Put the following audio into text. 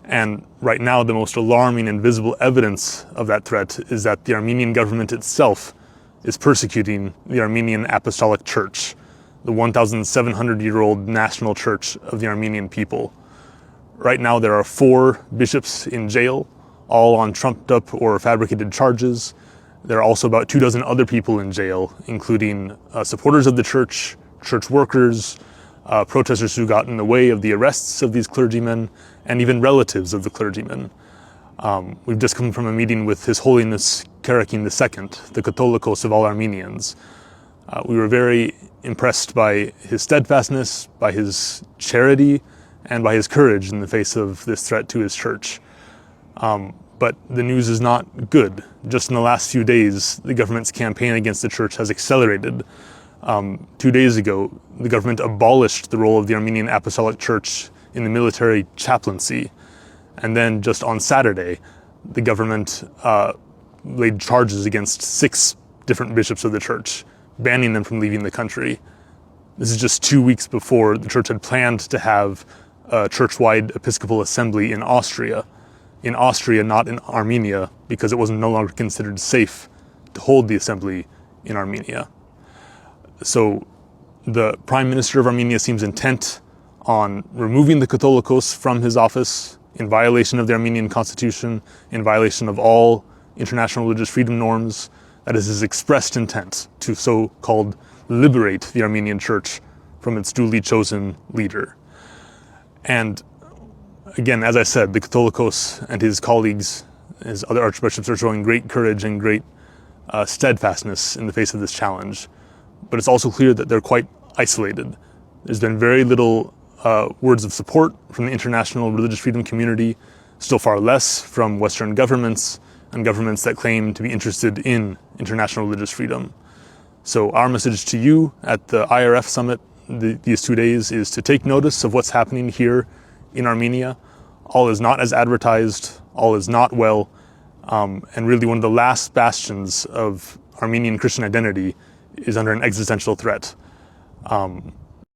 And right now, the most alarming and visible evidence of that threat is that the Armenian government itself is persecuting the Armenian Apostolic Church, the 1,700-year-old national church of the Armenian people. Right now, there are 4 bishops in jail, all on trumped up or fabricated charges. There are also about 24 other people in jail, including supporters of the church workers, protesters who got in the way of the arrests of these clergymen, and even relatives of the clergymen. We've just come from a meeting with His Holiness Karakin II, the Catholicos of all Armenians. We were very impressed by his steadfastness, by his charity, and by his courage in the face of this threat to his church. But the news is not good. Just in the last few days, the government's campaign against the church has accelerated. 2 days ago, the government abolished the role of the Armenian Apostolic Church in the military chaplaincy. And then just on Saturday, the government laid charges against 6 different bishops of the church, banning them from leaving the country. This is just 2 weeks before the church had planned to have a church-wide Episcopal assembly in Austria. In Austria, not in Armenia, because it was no longer considered safe to hold the assembly in Armenia. So the Prime Minister of Armenia seems intent on removing the Catholicos from his office in violation of the Armenian constitution, in violation of all international religious freedom norms. That is his expressed intent to so-called liberate the Armenian church from its duly chosen leader. And again, as I said, the Catholicos and his colleagues, his other archbishops, are showing great courage and great steadfastness in the face of this challenge. But it's also clear that they're quite isolated. There's been very little words of support from the international religious freedom community, still far less from Western governments and governments that claim to be interested in international religious freedom. So our message to you at the IRF Summit these 2 days is to take notice of what's happening here in Armenia. All is not as advertised, all is not well, and really one of the last bastions of Armenian Christian identity is under an existential threat.